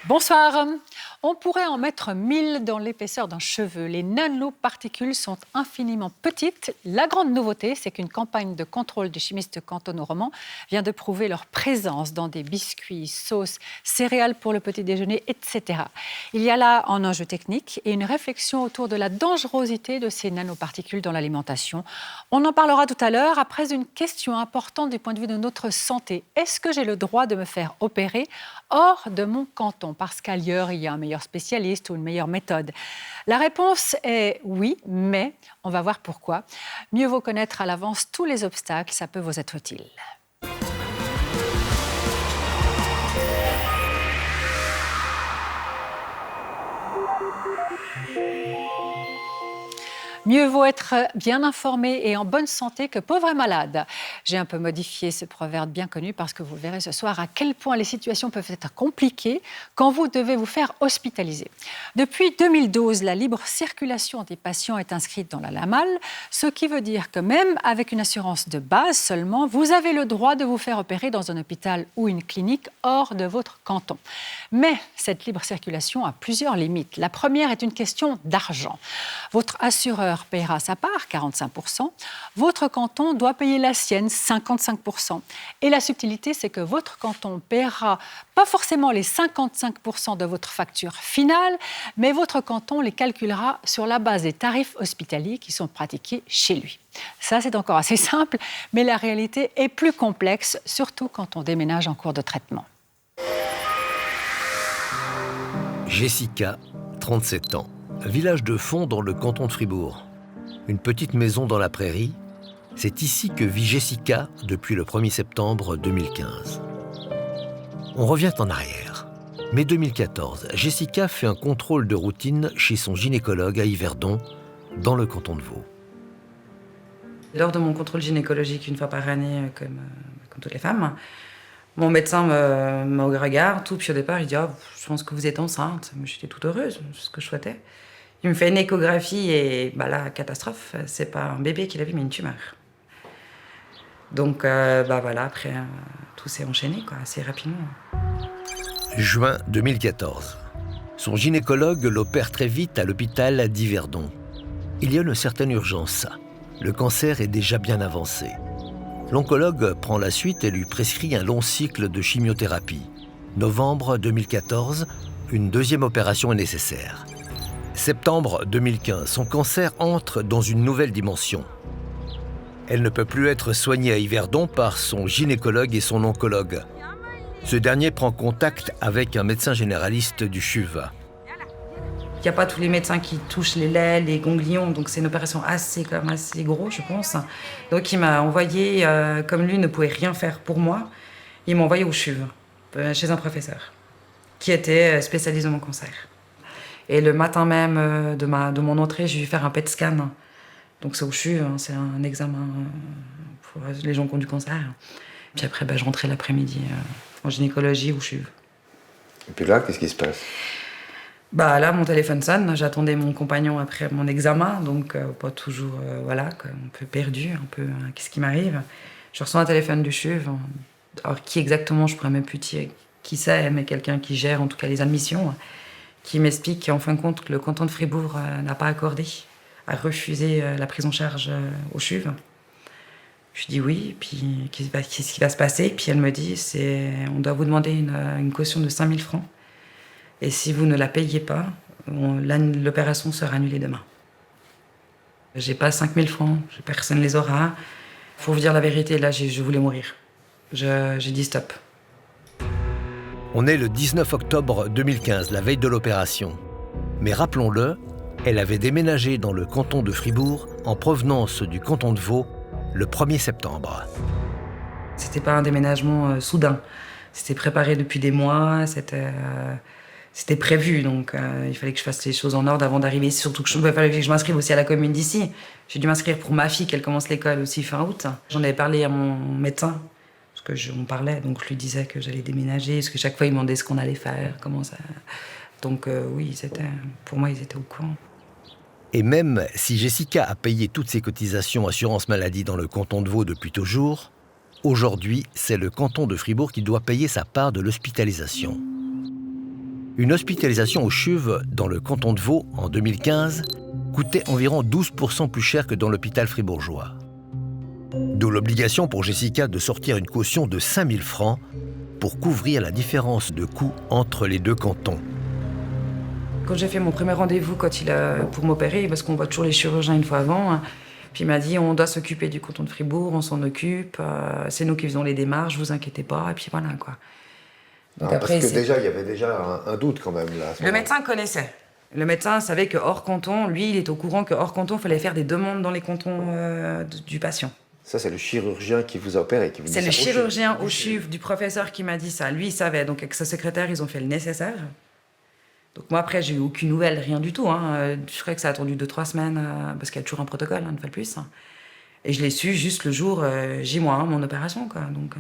Bonsoir. On pourrait en mettre 1000 dans l'épaisseur d'un cheveu. Les nanoparticules sont infiniment petites. La grande nouveauté, c'est qu'une campagne de contrôle des chimistes cantonaux-romans vient de prouver leur présence dans des biscuits, sauces, céréales pour le petit déjeuner, etc. Il y a là un enjeu technique et une réflexion autour de la dangerosité de ces nanoparticules dans l'alimentation. On en parlera tout à l'heure après une question importante du point de vue de notre santé. Est-ce que j'ai le droit de me faire opérer hors de mon canton parce qu'ailleurs, il y a un meilleur spécialiste ou une meilleure méthode? La réponse est oui, mais on va voir pourquoi. Mieux vaut connaître à l'avance tous les obstacles, ça peut vous être utile. Mieux vaut être bien informé et en bonne santé que pauvre et malade. J'ai un peu modifié ce proverbe bien connu parce que vous verrez ce soir à quel point les situations peuvent être compliquées quand vous devez vous faire hospitaliser. Depuis 2012, la libre circulation des patients est inscrite dans la LAMAL, ce qui veut dire que même avec une assurance de base seulement, vous avez le droit de vous faire opérer dans un hôpital ou une clinique hors de votre canton. Mais cette libre circulation a plusieurs limites. La première est une question d'argent. Votre assureur paiera sa part, 45%. Votre canton doit payer la sienne, 55%. Et la subtilité, c'est que votre canton paiera pas forcément les 55% de votre facture finale, mais votre canton les calculera sur la base des tarifs hospitaliers qui sont pratiqués chez lui. Ça, c'est encore assez simple, mais la réalité est plus complexe, surtout quand on déménage en cours de traitement. Jessica, 37 ans, village de Font dans le canton de Fribourg. Une petite maison dans la prairie, c'est ici que vit Jessica depuis le 1er septembre 2015. On revient en arrière. Mai 2014, Jessica fait un contrôle de routine chez son gynécologue à Yverdon, dans le canton de Vaud. Lors de mon contrôle gynécologique, une fois par année, comme toutes les femmes, mon médecin me regarde, tout, puis au départ, il dit « Ah, je pense que vous êtes enceinte ». J'étais toute heureuse, c'est ce que je souhaitais. Il me fait une échographie et la catastrophe, c'est pas un bébé qu'il a vu, mais une tumeur. Donc voilà, après, tout s'est enchaîné assez rapidement. Juin 2014. Son gynécologue l'opère très vite à l'hôpital d'Yverdon. Il y a une certaine urgence. Le cancer est déjà bien avancé. L'oncologue prend la suite et lui prescrit un long cycle de chimiothérapie. Novembre 2014, une deuxième opération est nécessaire. Septembre 2015, son cancer entre dans une nouvelle dimension. Elle ne peut plus être soignée à Yverdon par son gynécologue et son oncologue. Ce dernier prend contact avec un médecin généraliste du CHUV. Il n'y a pas tous les médecins qui touchent les laits, les ganglions, donc c'est une opération assez gros, je pense. Donc il m'a envoyé, comme lui ne pouvait rien faire pour moi, il m'a envoyé au CHUV, chez un professeur, qui était spécialiste de mon cancer. Et le matin même de mon entrée, j'ai dû faire un PET scan. Donc c'est au CHUV, c'est un examen pour les gens qui ont du cancer. Puis après, je rentrais l'après-midi en gynécologie au CHUV. Et puis là, qu'est-ce qui se passe ? Là, mon téléphone sonne, j'attendais mon compagnon après mon examen, donc pas toujours, un peu perdu, un peu, qu'est-ce qui m'arrive ? Je reçois un téléphone du CHUV, alors qui exactement, je pourrais même plus dire qui c'est, mais quelqu'un qui gère en tout cas les admissions, qui m'explique qu'en fin de compte, le canton de Fribourg n'a pas accordé, a refusé la prise en charge au CHUV. Je dis oui, puis qu'est-ce qui va se passer ? Puis elle me dit, on doit vous demander une caution de 5 000 francs. Et si vous ne la payez pas, l'opération sera annulée demain. J'ai pas 5 000 francs, personne ne les aura. Faut vous dire la vérité, là, je voulais mourir. J'ai dit stop. On est le 19 octobre 2015, la veille de l'opération. Mais rappelons-le, elle avait déménagé dans le canton de Fribourg en provenance du canton de Vaud le 1er septembre. C'était pas un déménagement soudain. C'était préparé depuis des mois, c'était prévu, donc il fallait que je fasse les choses en ordre avant d'arriver. Surtout que il fallait que je m'inscrive aussi à la commune d'ici. J'ai dû m'inscrire pour ma fille, qu'elle commence l'école aussi fin août. J'en avais parlé à mon médecin, parce qu'on parlait, donc je lui disais que j'allais déménager, parce que chaque fois il me demandait ce qu'on allait faire, comment ça... Donc oui, pour moi, ils étaient au courant. Et même si Jessica a payé toutes ses cotisations assurance maladie dans le canton de Vaud depuis toujours, aujourd'hui, c'est le canton de Fribourg qui doit payer sa part de l'hospitalisation. Une hospitalisation au CHUV dans le canton de Vaud en 2015 coûtait environ 12% plus cher que dans l'hôpital fribourgeois. D'où l'obligation pour Jessica de sortir une caution de 5 000 francs pour couvrir la différence de coût entre les deux cantons. Quand j'ai fait mon premier rendez-vous pour m'opérer, parce qu'on voit toujours les chirurgiens une fois avant, hein, puis il m'a dit on doit s'occuper du canton de Fribourg, on s'en occupe, c'est nous qui faisons les démarches, vous inquiétez pas, et puis voilà quoi. Donc après, parce que déjà, il y avait déjà un doute quand même là. Le médecin connaissait. Le médecin savait que hors canton, lui, il est au courant que hors canton, il fallait faire des demandes dans les cantons du patient. Ça, c'est le chirurgien qui vous a opéré, qui vous dit ça. C'est le chirurgien au CHUV du professeur qui m'a dit ça. Lui, il savait. Donc, avec sa secrétaire, ils ont fait le nécessaire. Donc, moi, après, j'ai eu aucune nouvelle, rien du tout. Hein. Je crois que ça a attendu 2-3 semaines, parce qu'il y a toujours un protocole, une fois de plus. Et je l'ai su juste le jour J-1, mon opération, quoi. Donc,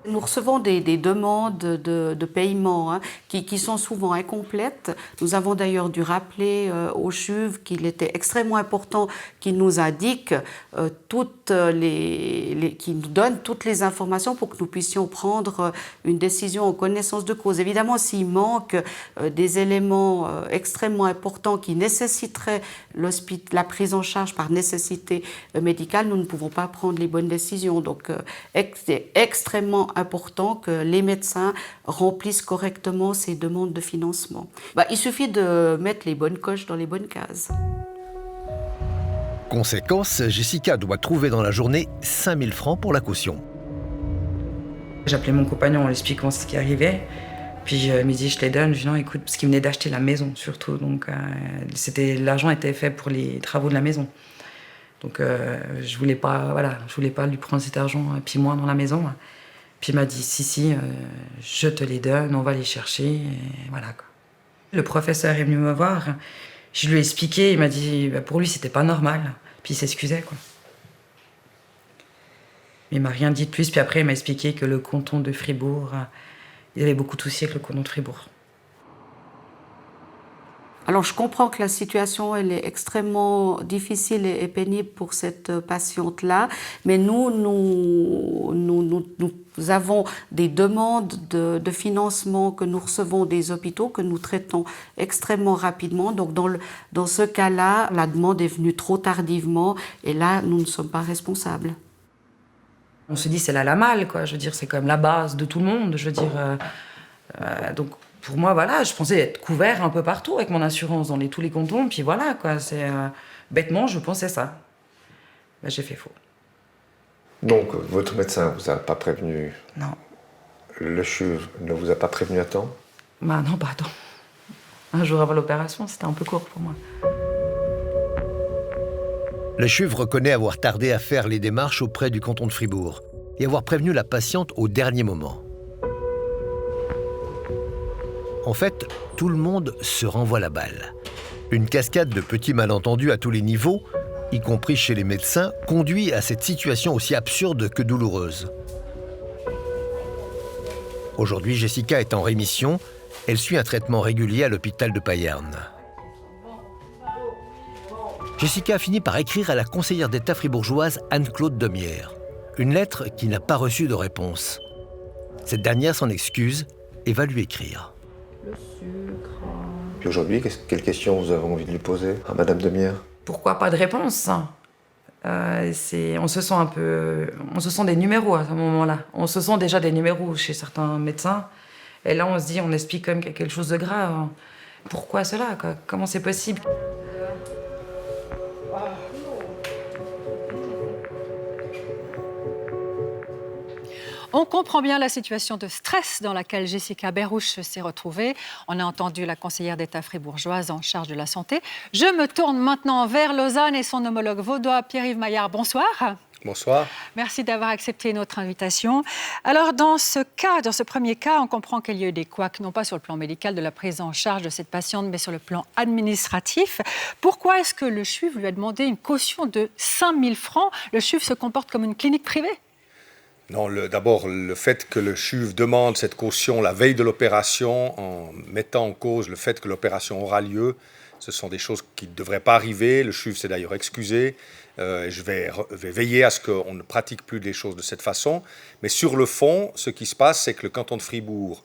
Nous recevons des demandes de paiement hein, qui sont souvent incomplètes. Nous avons d'ailleurs dû rappeler au CHUV qu'il était extrêmement important qu'il nous indique qu'il nous donne toutes les informations pour que nous puissions prendre une décision en connaissance de cause. Évidemment, s'il manque des éléments extrêmement importants qui nécessiteraient la prise en charge par nécessité médicale, nous ne pouvons pas prendre les bonnes décisions. Donc, c'est extrêmement important que les médecins remplissent correctement ces demandes de financement. Il suffit de mettre les bonnes coches dans les bonnes cases. Conséquence, Jessica doit trouver dans la journée 5 000 francs pour la caution. J'appelais mon compagnon en lui expliquant ce qui arrivait. Puis il me dit, je te les donne. Je dis non, écoute, parce qu'il venait d'acheter la maison surtout. Donc l'argent était fait pour les travaux de la maison. Donc je voulais pas lui prendre cet argent, puis moi dans la maison. Puis il m'a dit, si, je te les donne, on va les chercher, et voilà quoi. Le professeur est venu me voir, je lui ai expliqué, il m'a dit, pour lui c'était pas normal, puis il s'excusait quoi. Il m'a rien dit de plus, puis après il m'a expliqué que le canton de Fribourg, il avait beaucoup de soucis avec le canton de Fribourg. Alors, je comprends que la situation, elle est extrêmement difficile et pénible pour cette patiente-là, mais nous avons des demandes de financement que nous recevons des hôpitaux, que nous traitons extrêmement rapidement. Donc, dans ce cas-là, la demande est venue trop tardivement, et là, nous ne sommes pas responsables. On se dit, c'est la malle, quoi. Je veux dire, c'est comme la base de tout le monde. Je veux dire, donc... Pour moi, voilà, je pensais être couvert un peu partout avec mon assurance dans tous les cantons, puis voilà, quoi. Bêtement, je pensais ça. J'ai fait faux. Donc, votre médecin vous a pas prévenu? Non. Le CHUV ne vous a pas prévenu à temps? Non, pas à temps. Un jour avant l'opération, c'était un peu court pour moi. Le CHUV reconnaît avoir tardé à faire les démarches auprès du canton de Fribourg et avoir prévenu la patiente au dernier moment. En fait, tout le monde se renvoie la balle. Une cascade de petits malentendus à tous les niveaux, y compris chez les médecins, conduit à cette situation aussi absurde que douloureuse. Aujourd'hui, Jessica est en rémission. Elle suit un traitement régulier à l'hôpital de Payerne. Jessica a fini par écrire à la conseillère d'État fribourgeoise Anne-Claude Demière. Une lettre qui n'a pas reçu de réponse. Cette dernière s'en excuse et va lui écrire. Le sucre... Puis aujourd'hui, quelle question vous avez envie de lui poser à Madame Demière? Pourquoi pas de réponse? On se sent des numéros à ce moment-là. On se sent déjà des numéros chez certains médecins. Et là, on se dit, on explique quand même qu'il y a quelque chose de grave. Pourquoi cela, quoi? Comment c'est possible? On comprend bien la situation de stress dans laquelle Jessica Berrouche s'est retrouvée. On a entendu la conseillère d'État fribourgeoise en charge de la santé. Je me tourne maintenant vers Lausanne et son homologue vaudois, Pierre-Yves Maillard. Bonsoir. Bonsoir. Merci d'avoir accepté notre invitation. Alors, dans ce premier cas, on comprend qu'il y a eu des couacs, non pas sur le plan médical de la prise en charge de cette patiente, mais sur le plan administratif. Pourquoi est-ce que le CHUV lui a demandé une caution de 5 000 francs? Le CHUV se comporte comme une clinique privée? Non, d'abord, le fait que le CHUV demande cette caution la veille de l'opération, en mettant en cause le fait que l'opération aura lieu, ce sont des choses qui ne devraient pas arriver. Le CHUV s'est d'ailleurs excusé. Je vais veiller à ce qu'on ne pratique plus les choses de cette façon. Mais sur le fond, ce qui se passe, c'est que le canton de Fribourg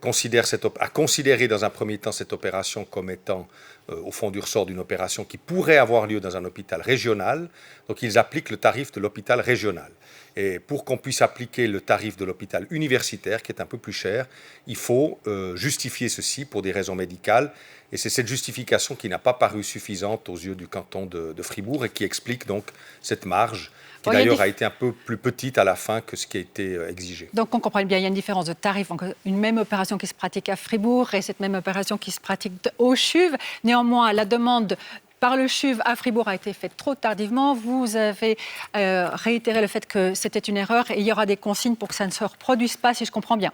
a considéré dans un premier temps cette opération comme étant, au fond du ressort d'une opération qui pourrait avoir lieu dans un hôpital régional. Donc ils appliquent le tarif de l'hôpital régional. Et pour qu'on puisse appliquer le tarif de l'hôpital universitaire, qui est un peu plus cher, il faut justifier ceci pour des raisons médicales. Et c'est cette justification qui n'a pas paru suffisante aux yeux du canton de Fribourg et qui explique donc cette marge, qui d'ailleurs a été un peu plus petite à la fin que ce qui a été exigé. Donc on comprend bien, il y a une différence de tarif entre une même opération qui se pratique à Fribourg et cette même opération qui se pratique au CHUV. Néanmoins, la demande par le CHUV à Fribourg a été faite trop tardivement. Vous avez réitéré le fait que c'était une erreur et il y aura des consignes pour que ça ne se reproduise pas, si je comprends bien.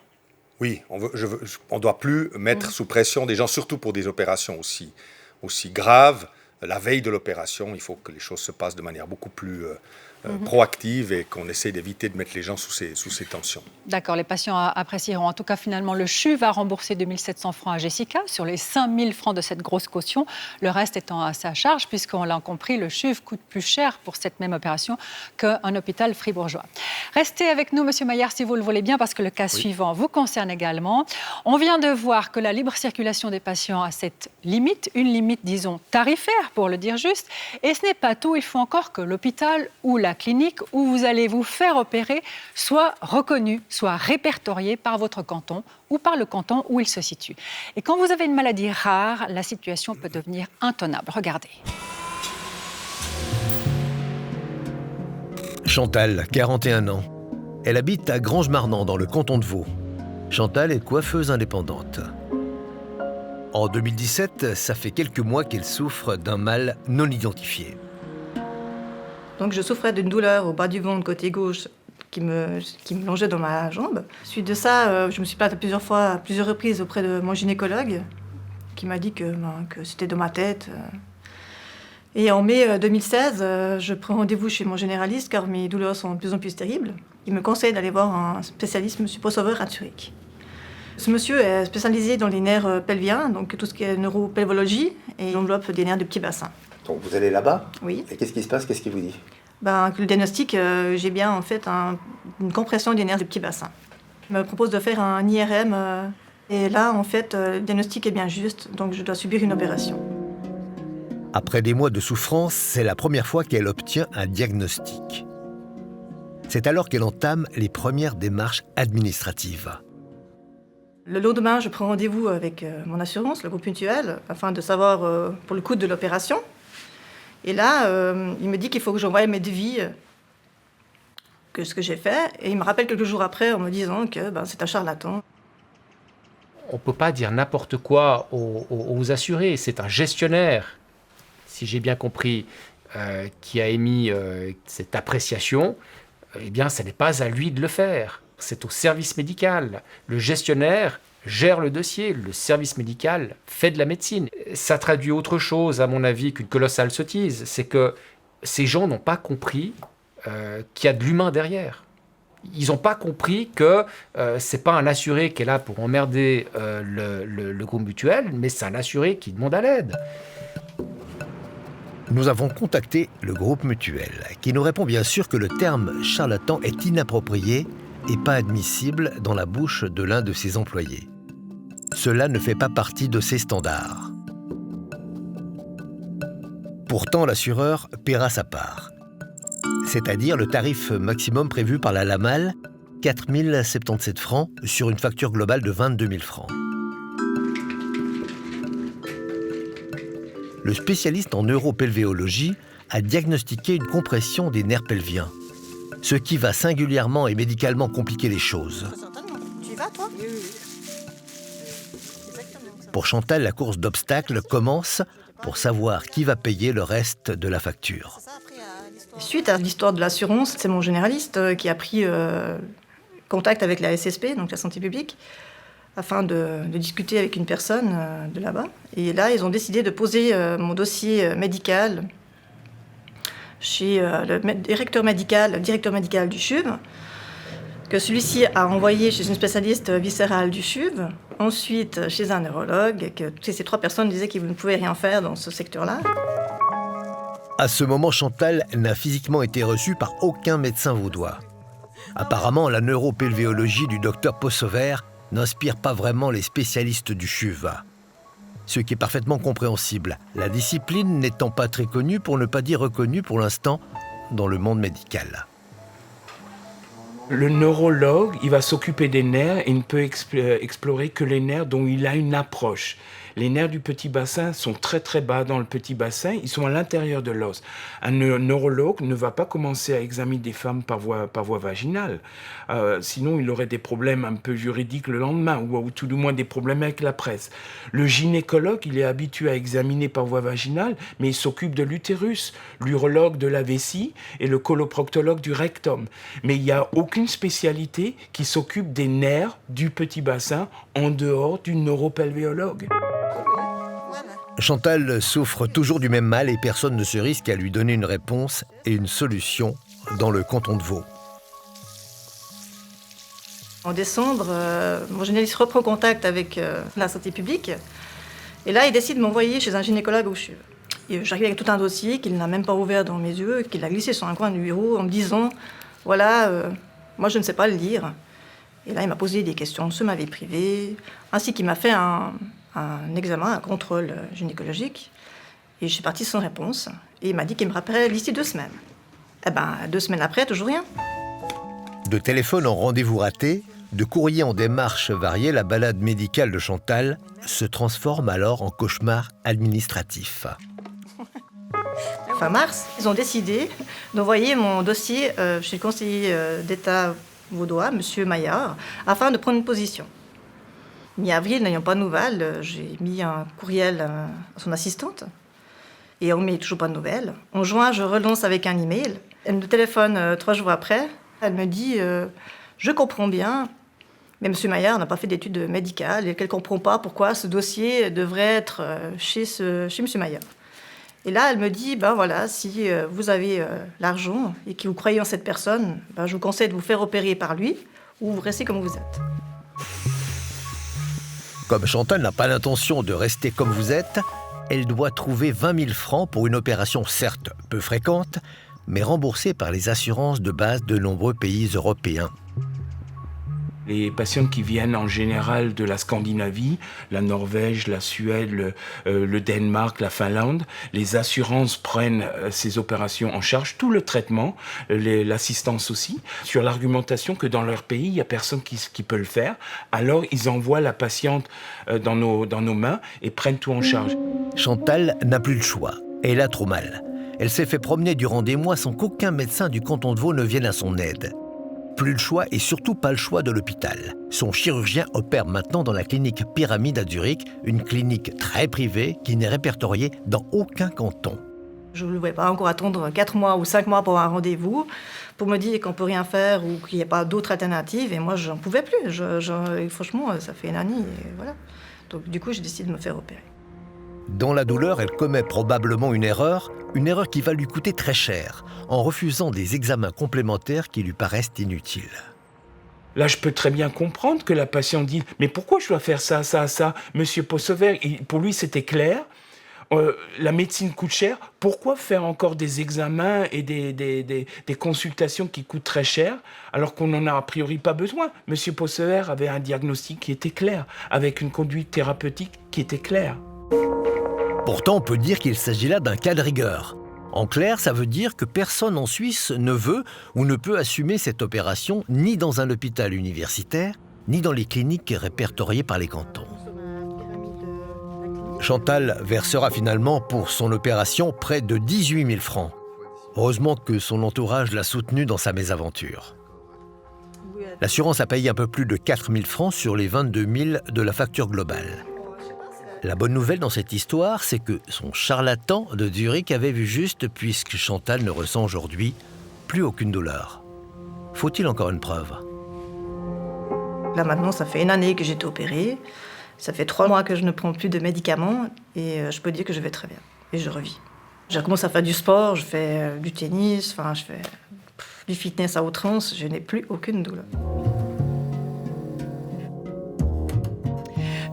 Oui, on ne doit plus mettre sous pression des gens, surtout pour des opérations aussi graves. La veille de l'opération, il faut que les choses se passent de manière beaucoup plus proactive et qu'on essaie d'éviter de mettre les gens sous ces tensions. D'accord, les patients apprécieront. En tout cas, finalement, le CHUV va rembourser 2 700 francs à Jessica sur les 5 000 francs de cette grosse caution, le reste étant à sa charge, puisqu'on l'a compris, le CHUV coûte plus cher pour cette même opération qu'un hôpital fribourgeois. Restez avec nous, Monsieur Maillard, si vous le voulez bien, parce que le cas suivant vous concerne également. On vient de voir que la libre circulation des patients a cette limite, une limite, disons, tarifaire, pour le dire juste. Et ce n'est pas tout, il faut encore que l'hôpital ou la clinique où vous allez vous faire opérer soit reconnu, soit répertorié par votre canton ou par le canton où il se situe. Et quand vous avez une maladie rare, la situation peut devenir intenable. Regardez. Chantal, 41 ans. Elle habite à Grange-Marnant, dans le canton de Vaud. Chantal est coiffeuse indépendante. En 2017, ça fait quelques mois qu'elle souffre d'un mal non identifié. Donc je souffrais d'une douleur au bas du ventre, côté gauche, qui me longeait dans ma jambe. Suite de ça, je me suis plainte à plusieurs reprises auprès de mon gynécologue, qui m'a dit que c'était dans ma tête. Et en mai 2016, je prends rendez-vous chez mon généraliste, car mes douleurs sont de plus en plus terribles. Il me conseille d'aller voir un spécialiste, M. Possover, à Zurich. Ce monsieur est spécialisé dans les nerfs pelviens, donc tout ce qui est neuropelvologie, et il enveloppe des nerfs du petit bassin. Donc vous allez là-bas? Oui. Et qu'est-ce qui se passe? Qu'est-ce qu'il vous dit? Que le diagnostic, j'ai bien en fait une compression des nerfs du petit bassin. Il me propose de faire un IRM, et là en fait le diagnostic est bien juste, donc je dois subir une opération. Après des mois de souffrance, c'est la première fois qu'elle obtient un diagnostic. C'est alors qu'elle entame les premières démarches administratives. Le lendemain, je prends rendez-vous avec mon assurance, le groupe mutuel, afin de savoir pour le coût de l'opération. Et là, il me dit qu'il faut que j'envoie mes devis, que ce que j'ai fait. Et il me rappelle quelques jours après en me disant que c'est un charlatan. On ne peut pas dire n'importe quoi aux assurés. C'est un gestionnaire, si j'ai bien compris, qui a émis cette appréciation. Eh bien, ce n'est pas à lui de le faire. C'est au service médical. Le gestionnaire gère le dossier, le service médical fait de la médecine. Ça traduit autre chose, à mon avis, qu'une colossale sottise. C'est que ces gens n'ont pas compris qu'il y a de l'humain derrière. Ils n'ont pas compris que ce n'est pas un assuré qui est là pour emmerder le groupe mutuel, mais c'est un assuré qui demande à l'aide. Nous avons contacté le groupe mutuel, qui nous répond bien sûr que le terme charlatan est inapproprié et pas admissible dans la bouche de l'un de ses employés. Cela ne fait pas partie de ses standards. Pourtant, l'assureur paiera sa part, c'est-à-dire le tarif maximum prévu par la LAMAL, 4 077 francs sur une facture globale de 22 000 francs. Le spécialiste en neuropelvéologie a diagnostiqué une compression des nerfs pelviens, ce qui va singulièrement et médicalement compliquer les choses. Tu y vas, toi? Pour Chantal, la course d'obstacles commence pour savoir qui va payer le reste de la facture. Suite à l'histoire de l'assurance, c'est mon généraliste qui a pris contact avec la SSP, donc la santé publique, afin de discuter avec une personne de là-bas. Et là, ils ont décidé de poser mon dossier médical chez le directeur médical du CHUV, que celui-ci a envoyé chez une spécialiste viscérale du CHUV, ensuite chez un neurologue, et que ces 3 personnes disaient qu'ils ne pouvaient rien faire dans ce secteur-là. À ce moment, Chantal n'a physiquement été reçue par aucun médecin vaudois. Apparemment, la neuropelvéologie du docteur Possover n'inspire pas vraiment les spécialistes du CHUV. Ce qui est parfaitement compréhensible, la discipline n'étant pas très connue, pour ne pas dire reconnue pour l'instant, dans le monde médical. Le neurologue, il va s'occuper des nerfs et il ne peut explorer que les nerfs dont il a une approche. Les nerfs du petit bassin sont très très bas dans le petit bassin, ils sont à l'intérieur de l'os. Un neurologue ne va pas commencer à examiner des femmes par voie vaginale. Sinon, il aurait des problèmes un peu juridiques le lendemain, ou tout du moins des problèmes avec la presse. Le gynécologue, il est habitué à examiner par voie vaginale, mais il s'occupe de l'utérus, l'urologue de la vessie et le coloproctologue du rectum. Mais il n'y a aucune spécialité qui s'occupe des nerfs du petit bassin en dehors du neuropelvéologue. Chantal souffre toujours du même mal et personne ne se risque à lui donner une réponse et une solution dans le canton de Vaud. En décembre, mon gynécologiste reprend contact avec la santé publique. Et là, il décide de m'envoyer chez un gynécologue au CHUV. J'arrive avec tout un dossier qu'il n'a même pas ouvert dans mes yeux, qu'il a glissé sur un coin du bureau en me disant « Voilà, moi je ne sais pas le lire ». Et là, il m'a posé des questions sur ma vie privée, ainsi qu'il m'a fait un examen, un contrôle gynécologique. Et je suis partie sans réponse. Et il m'a dit qu'il me rappellerait d'ici 2 semaines. Eh ben, 2 semaines après, toujours rien. De téléphone en rendez-vous raté, de courrier en démarches variées, la balade médicale de Chantal se transforme alors en cauchemar administratif. Fin mars, ils ont décidé d'envoyer mon dossier chez le conseiller d'État vaudois, M. Maillard, afin de prendre une position. Mi-avril, n'ayant pas de nouvelles, j'ai mis un courriel à son assistante. Et on ne met toujours pas de nouvelles. En juin, je relance avec un email. Elle me téléphone 3 jours après. Elle me dit je comprends bien, mais M. Maillard n'a pas fait d'études médicales et qu'elle ne comprend pas pourquoi ce dossier devrait être chez M. Maillard. Et là, elle me dit ben voilà, si vous avez l'argent et que vous croyez en cette personne, ben, je vous conseille de vous faire opérer par lui ou vous restez comme vous êtes. Comme Chantal n'a pas l'intention de rester comme vous êtes, elle doit trouver 20 000 francs pour une opération certes peu fréquente, mais remboursée par les assurances de base de nombreux pays européens. Les patients qui viennent en général de la Scandinavie, la Norvège, la Suède, le Danemark, la Finlande, les assurances prennent ces opérations en charge, tout le traitement, l'assistance aussi, sur l'argumentation que dans leur pays, il n'y a personne qui peut le faire. Alors, ils envoient la patiente dans nos mains et prennent tout en charge. Chantal n'a plus le choix. Elle a trop mal. Elle s'est fait promener durant des mois sans qu'aucun médecin du canton de Vaud ne vienne à son aide. Plus le choix et surtout pas le choix de l'hôpital. Son chirurgien opère maintenant dans la clinique Pyramide à Zurich, une clinique très privée qui n'est répertoriée dans aucun canton. Je ne voulais pas encore attendre 4 mois ou 5 mois pour un rendez-vous, pour me dire qu'on ne peut rien faire ou qu'il n'y a pas d'autres alternatives. Et moi, je n'en pouvais plus. Franchement, ça fait une année. Et voilà. Donc du coup, j'ai décidé de me faire opérer. Dans la douleur, elle commet probablement une erreur qui va lui coûter très cher, en refusant des examens complémentaires qui lui paraissent inutiles. Là, je peux très bien comprendre que la patiente dise « Mais pourquoi je dois faire ça, ça, ça ?» Monsieur Possever, pour lui, c'était clair. La médecine coûte cher. Pourquoi faire encore des examens et des consultations qui coûtent très cher, alors qu'on n'en a a priori pas besoin? Monsieur Possever avait un diagnostic qui était clair, avec une conduite thérapeutique qui était claire. Pourtant, on peut dire qu'il s'agit là d'un cas de rigueur. En clair, ça veut dire que personne en Suisse ne veut ou ne peut assumer cette opération, ni dans un hôpital universitaire, ni dans les cliniques répertoriées par les cantons. Chantal versera finalement pour son opération près de 18 000 francs. Heureusement que son entourage l'a soutenue dans sa mésaventure. L'assurance a payé un peu plus de 4 000 francs sur les 22 000 de la facture globale. La bonne nouvelle dans cette histoire, c'est que son charlatan de Zurich avait vu juste, puisque Chantal ne ressent aujourd'hui plus aucune douleur. Faut-il encore une preuve? Là maintenant, ça fait 1 année que j'ai été opérée. Ça fait 3 mois que je ne prends plus de médicaments et je peux dire que je vais très bien. Et je revis. J'ai commencé à faire du sport, je fais du tennis, je fais du fitness à outrance. Je n'ai plus aucune douleur.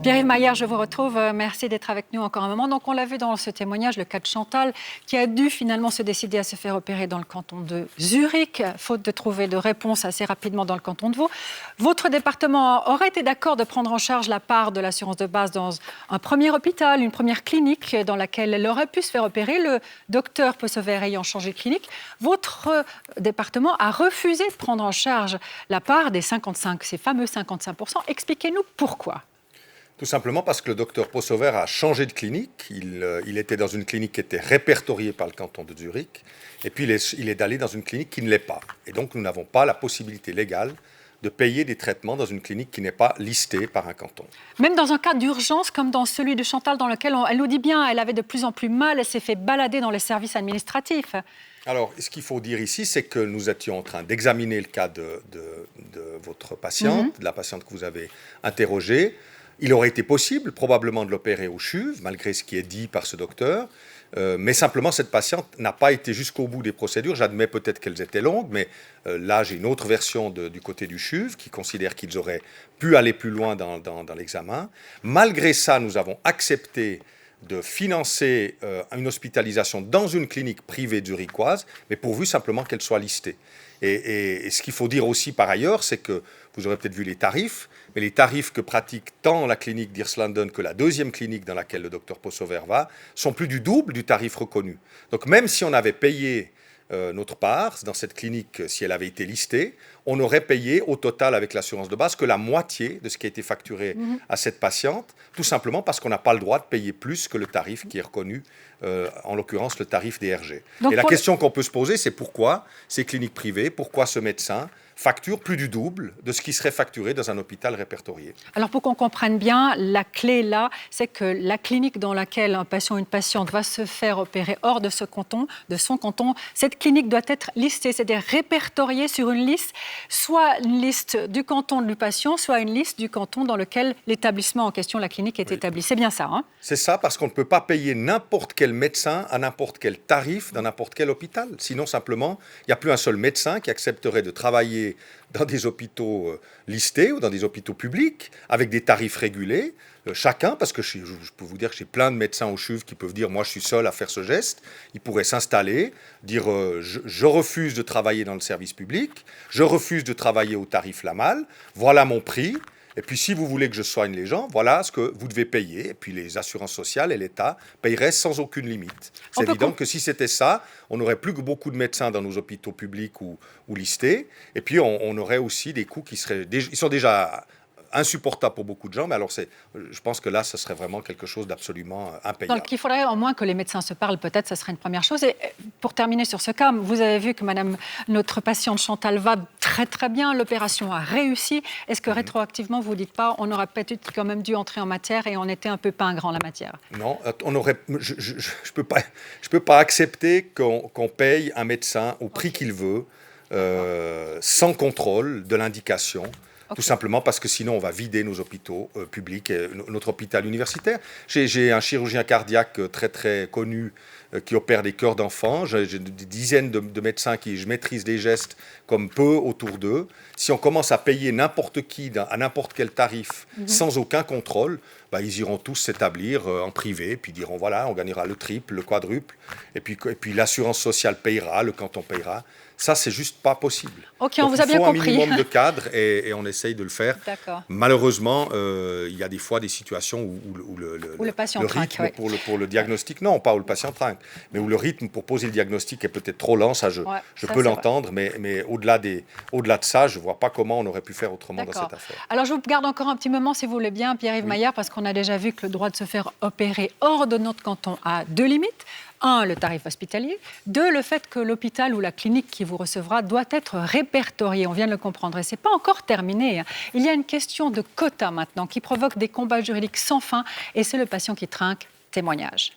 Pierre-Yves Maillard, je vous retrouve. Merci d'être avec nous encore un moment. Donc, on l'a vu dans ce témoignage, le cas de Chantal, qui a dû finalement se décider à se faire opérer dans le canton de Zurich, faute de trouver de réponse assez rapidement dans le canton de Vaud. Votre département aurait été d'accord de prendre en charge la part de l'assurance de base dans un premier hôpital, une première clinique dans laquelle elle aurait pu se faire opérer, le docteur Possover ayant changé de clinique. Votre département a refusé de prendre en charge la part des 55, ces fameux 55%. Expliquez-nous pourquoi. Tout simplement parce que le docteur Possover a changé de clinique. Il était dans une clinique qui était répertoriée par le canton de Zurich. Et puis il est allé dans une clinique qui ne l'est pas. Et donc nous n'avons pas la possibilité légale de payer des traitements dans une clinique qui n'est pas listée par un canton. Même dans un cas d'urgence comme dans celui de Chantal, dans lequel elle nous dit bien, elle avait de plus en plus mal, elle s'est fait balader dans les services administratifs. Alors, ce qu'il faut dire ici, c'est que nous étions en train d'examiner le cas de votre patiente, de la patiente que vous avez interrogée. Il aurait été possible, probablement, de l'opérer au CHUV, malgré ce qui est dit par ce docteur. Mais simplement, cette patiente n'a pas été jusqu'au bout des procédures. J'admets peut-être qu'elles étaient longues, mais là, j'ai une autre version du côté du CHUV qui considère qu'ils auraient pu aller plus loin dans l'examen. Malgré ça, nous avons accepté de financer une hospitalisation dans une clinique privée zurichoise, mais pourvu simplement qu'elle soit listée. Et ce qu'il faut dire aussi par ailleurs, c'est que vous aurez peut-être vu les tarifs, mais les tarifs que pratique tant la clinique d'Irslanden que la deuxième clinique dans laquelle le docteur Possover va sont plus du double du tarif reconnu. Donc même si on avait payé notre part dans cette clinique, si elle avait été listée, on aurait payé au total avec l'assurance de base que la moitié de ce qui a été facturé à cette patiente, tout simplement parce qu'on n'a pas le droit de payer plus que le tarif qui est reconnu, en l'occurrence le tarif DRG. Donc et la question qu'on peut se poser, c'est pourquoi ces cliniques privées, pourquoi ce médecin facture plus du double de ce qui serait facturé dans un hôpital répertorié. Alors pour qu'on comprenne bien, la clé là, c'est que la clinique dans laquelle un patient ou une patiente va se faire opérer hors de son canton, cette clinique doit être listée, c'est-à-dire répertoriée sur une liste, soit une liste du canton du patient, soit une liste du canton dans lequel l'établissement en question, la clinique, est établi. C'est bien ça, hein? C'est ça, parce qu'on ne peut pas payer n'importe quel médecin à n'importe quel tarif dans n'importe quel hôpital. Sinon, simplement, il n'y a plus un seul médecin qui accepterait de travailler dans des hôpitaux listés ou dans des hôpitaux publics avec des tarifs régulés, chacun, parce que je peux vous dire que j'ai plein de médecins au CHUV qui peuvent dire « moi je suis seul à faire ce geste », ils pourraient s'installer, dire je refuse de travailler dans le service public, je refuse de travailler au tarif Lamal, voilà mon prix, et puis si vous voulez que je soigne les gens, voilà ce que vous devez payer, et puis les assurances sociales et l'État paieraient sans aucune limite. C'est évident que si c'était ça, on n'aurait plus que beaucoup de médecins dans nos hôpitaux publics ou listés, et puis on aurait aussi des coûts qui seraient... Ils sont déjà insupportable pour beaucoup de gens, mais alors je pense que là, ce serait vraiment quelque chose d'absolument impayable. Donc il faudrait au moins que les médecins se parlent, peut-être, ce serait une première chose. Et pour terminer sur ce cas, vous avez vu que notre patiente Chantal va très très bien, l'opération a réussi. Est-ce que rétroactivement, vous ne dites pas, on aurait peut-être quand même dû entrer en matière et on était un peu pingre en la matière? Non, je peux pas accepter qu'on paye un médecin au prix qu'il veut, sans contrôle de l'indication. Tout simplement parce que sinon on va vider nos hôpitaux publics et notre hôpital universitaire. J'ai un chirurgien cardiaque très très connu qui opère des cœurs d'enfants. J'ai des dizaines de médecins je maîtrise des gestes comme peu autour d'eux. Si on commence à payer n'importe qui à n'importe quel tarif sans aucun contrôle, ils iront tous s'établir en privé, puis diront voilà, on gagnera le triple, le quadruple, et puis l'assurance sociale payera, le canton payera. Ça, c'est juste pas possible. Ok, on vous a bien compris. Il faut un minimum de cadre et on essaye de le faire. D'accord. Malheureusement, il y a des fois des situations où le patient rythme pour le diagnostic, non, pas où le patient trinque, mais où le rythme pour poser le diagnostic est peut-être trop lent. Ça, je peux l'entendre, mais au-delà de ça, je ne vois pas comment on aurait pu faire autrement dans cette affaire. Alors, je vous garde encore un petit moment, si vous voulez bien, Pierre-Yves Maillard, parce qu'on a déjà vu que le droit de se faire opérer hors de notre canton a deux limites. 1, le tarif hospitalier. 2, le fait que l'hôpital ou la clinique qui vous recevra doit être répertorié. On vient de le comprendre. Et ce n'est pas encore terminé. Il y a une question de quota maintenant qui provoque des combats juridiques sans fin. Et c'est le patient qui trinque. Témoignage.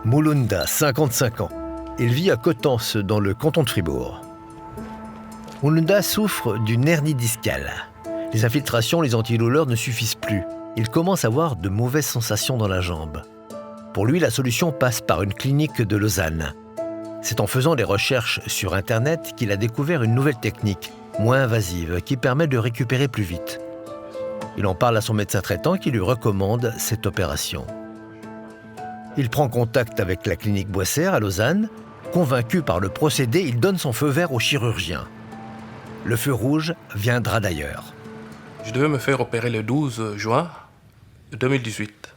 Moulunda, 55 ans. Il vit à Coutances, dans le canton de Fribourg. Moulunda souffre d'une hernie discale. Les infiltrations, les antidouleurs ne suffisent plus. Il commence à avoir de mauvaises sensations dans la jambe. Pour lui, la solution passe par une clinique de Lausanne. C'est en faisant des recherches sur Internet qu'il a découvert une nouvelle technique, moins invasive, qui permet de récupérer plus vite. Il en parle à son médecin traitant qui lui recommande cette opération. Il prend contact avec la clinique Boisser à Lausanne. Convaincu par le procédé, il donne son feu vert au chirurgien. Le feu rouge viendra d'ailleurs. Je devais me faire opérer le 12 juin 2018.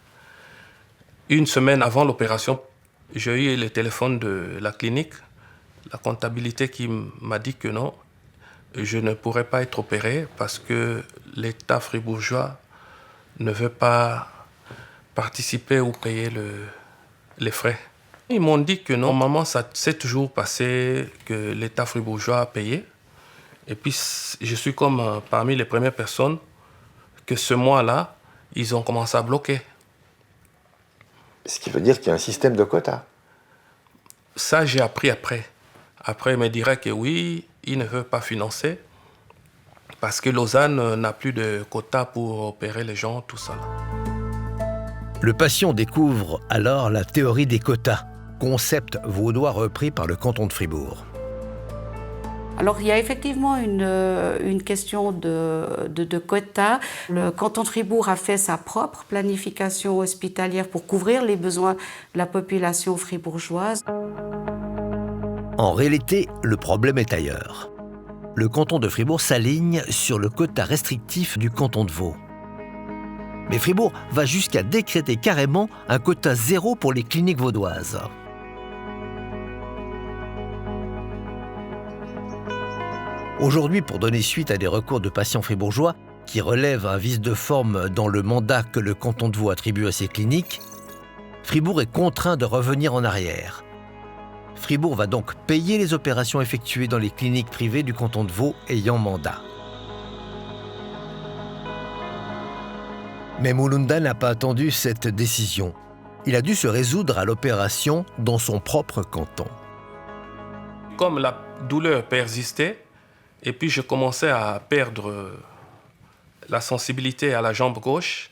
Une semaine avant l'opération, j'ai eu le téléphone de la clinique, la comptabilité qui m'a dit que non, je ne pourrais pas être opéré parce que l'État fribourgeois ne veut pas participer ou payer les frais. Ils m'ont dit que normalement, ça s'est toujours passé, que l'État fribourgeois a payé. Et puis, je suis comme parmi les premières personnes que ce mois-là, ils ont commencé à bloquer. Ce qui veut dire qu'il y a un système de quotas. Ça, j'ai appris après. Après, ils me diraient que oui, ils ne veulent pas financer parce que Lausanne n'a plus de quotas pour opérer les gens, tout ça. Le patient découvre alors la théorie des quotas, concept vaudois repris par le canton de Fribourg. Alors, il y a effectivement une question de quotas. Le canton de Fribourg a fait sa propre planification hospitalière pour couvrir les besoins de la population fribourgeoise. En réalité, le problème est ailleurs. Le canton de Fribourg s'aligne sur le quota restrictif du canton de Vaud. Mais Fribourg va jusqu'à décréter carrément un quota zéro pour les cliniques vaudoises. Aujourd'hui, pour donner suite à des recours de patients fribourgeois qui relèvent un vice de forme dans le mandat que le canton de Vaud attribue à ses cliniques, Fribourg est contraint de revenir en arrière. Fribourg va donc payer les opérations effectuées dans les cliniques privées du canton de Vaud ayant mandat. Mais Mulunda n'a pas attendu cette décision. Il a dû se résoudre à l'opération dans son propre canton. Comme la douleur persistait, et puis je commençais à perdre la sensibilité à la jambe gauche,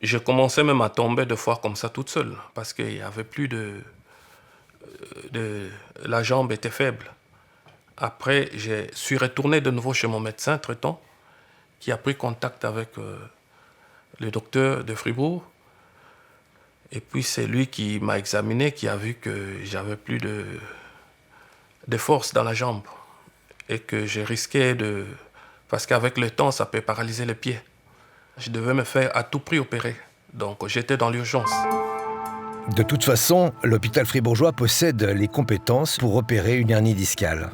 je commençais même à tomber deux fois comme ça toute seule, parce qu'il n'y avait plus la jambe était faible. Après, je suis retourné de nouveau chez mon médecin traitant, qui a pris contact avec le docteur de Fribourg. Et puis c'est lui qui m'a examiné, qui a vu que j'avais plus de force dans la jambe. Et que j'ai risqué de... Parce qu'avec le temps, ça peut paralyser les pieds. Je devais me faire à tout prix opérer. Donc j'étais dans l'urgence. De toute façon, l'hôpital fribourgeois possède les compétences pour opérer une hernie discale.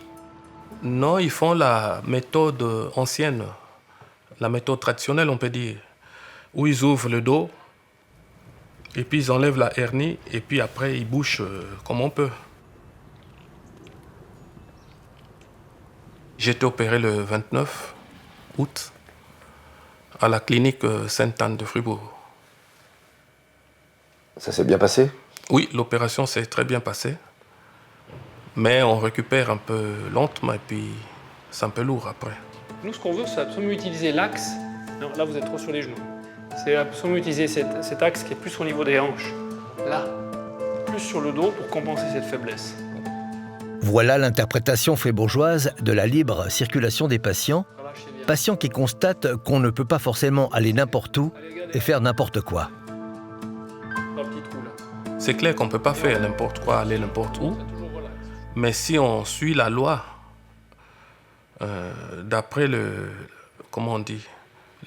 Non, ils font la méthode ancienne, la méthode traditionnelle, on peut dire, où ils ouvrent le dos, et puis ils enlèvent la hernie, et puis après ils bouchent comme on peut. J'ai été opéré le 29 août à la clinique Sainte-Anne de Fribourg. Ça s'est bien passé? Oui, l'opération s'est très bien passée. Mais on récupère un peu lentement et puis c'est un peu lourd après. Nous, ce qu'on veut, c'est absolument utiliser l'axe. Non, là, vous êtes trop sur les genoux. C'est absolument utiliser cet axe qui est plus au niveau des hanches. Là, plus sur le dos pour compenser cette faiblesse. Voilà l'interprétation fribourgeoise de la libre circulation des patients. Patients qui constatent qu'on ne peut pas forcément aller n'importe où et faire n'importe quoi. C'est clair qu'on ne peut pas faire n'importe quoi, aller n'importe où. Mais si on suit la loi, d'après les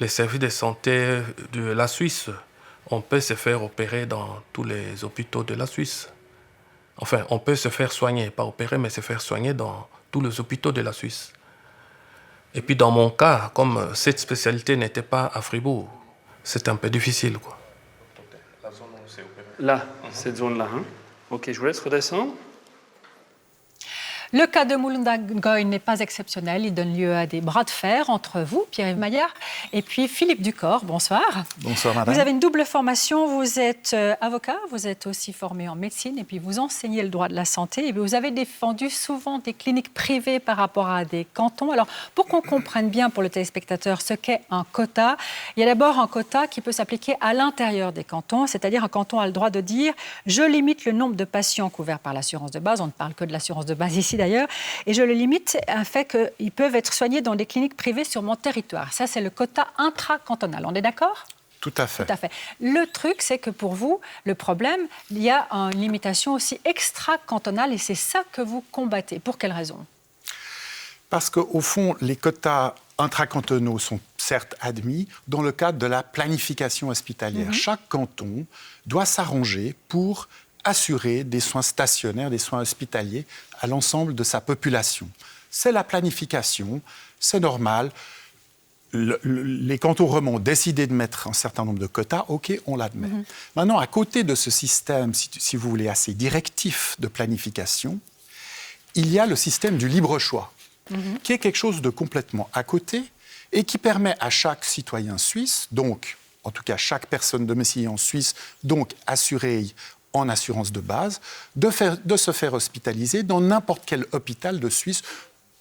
services de santé de la Suisse, on peut se faire opérer dans tous les hôpitaux de la Suisse. Enfin, on peut se faire soigner, pas opérer, mais se faire soigner dans tous les hôpitaux de la Suisse. Et puis dans mon cas, comme cette spécialité n'était pas à Fribourg, c'était un peu difficile, quoi. Là, cette zone-là. Hein. Ok, je vous laisse redescendre. Le cas de Mulunda Ngoy n'est pas exceptionnel. Il donne lieu à des bras de fer entre vous, Pierre-Yves Maillard, et puis Philippe Ducor. Bonsoir. Bonsoir, madame. Vous avez une double formation. Vous êtes avocat, vous êtes aussi formé en médecine, et puis vous enseignez le droit de la santé. Et vous avez défendu souvent des cliniques privées par rapport à des cantons. Alors, pour qu'on comprenne bien pour le téléspectateur ce qu'est un quota, il y a d'abord un quota qui peut s'appliquer à l'intérieur des cantons, c'est-à-dire un canton a le droit de dire « je limite le nombre de patients couverts par l'assurance de base ». On ne parle que de l'assurance de base ici, d'ailleurs, et je le limite à un fait qu'ils peuvent être soignés dans des cliniques privées sur mon territoire. Ça, c'est le quota intracantonal. On est d'accord ? Tout à fait. Tout à fait. Le truc, c'est que pour vous, le problème, il y a une limitation aussi extra-cantonale et c'est ça que vous combattez. Pour quelle raison ? Parce qu'au fond, les quotas intracantonaux sont certes admis dans le cadre de la planification hospitalière. Chaque canton doit s'arranger pour assurer des soins stationnaires, des soins hospitaliers à l'ensemble de sa population. C'est la planification, c'est normal. Les cantons romans ont décidé de mettre un certain nombre de quotas, OK, on l'admet. Maintenant, à côté de ce système, si vous voulez, assez directif de planification, il y a le système du libre choix, qui est quelque chose de complètement à côté et qui permet à chaque citoyen suisse, donc, en tout cas chaque personne domiciliée en Suisse, donc assurée en assurance de base, de se faire hospitaliser dans n'importe quel hôpital de Suisse,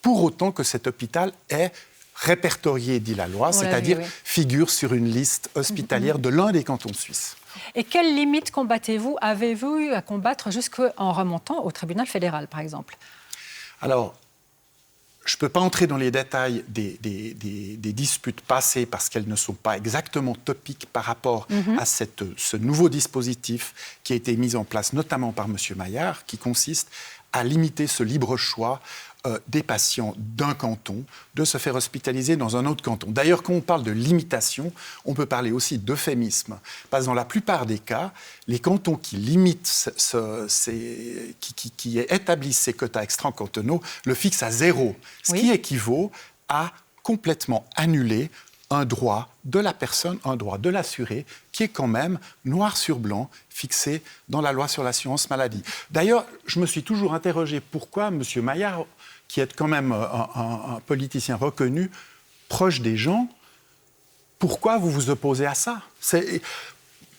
pour autant que cet hôpital est répertorié, dit la loi, c'est-à-dire figure sur une liste hospitalière de l'un des cantons suisses. Et quelles limites combattez-vous, avez-vous eu à combattre jusqu'en remontant au tribunal fédéral, par exemple ? Alors, je ne peux pas entrer dans les détails des disputes passées parce qu'elles ne sont pas exactement topiques par rapport à ce nouveau dispositif qui a été mis en place notamment par M. Maillard, qui consiste à limiter ce libre choix des patients d'un canton de se faire hospitaliser dans un autre canton. D'ailleurs, quand on parle de limitation, on peut parler aussi d'euphémisme. Parce que dans la plupart des cas, les cantons qui limitent, qui établissent ces quotas extra-cantonaux, le fixent à 0, ce qui équivaut à complètement annuler un droit de la personne, un droit de l'assuré, qui est quand même noir sur blanc fixé dans la loi sur l'assurance maladie. D'ailleurs, je me suis toujours interrogé pourquoi M. Maillard, qui est quand même un politicien reconnu, proche des gens, pourquoi vous vous opposez à ça ?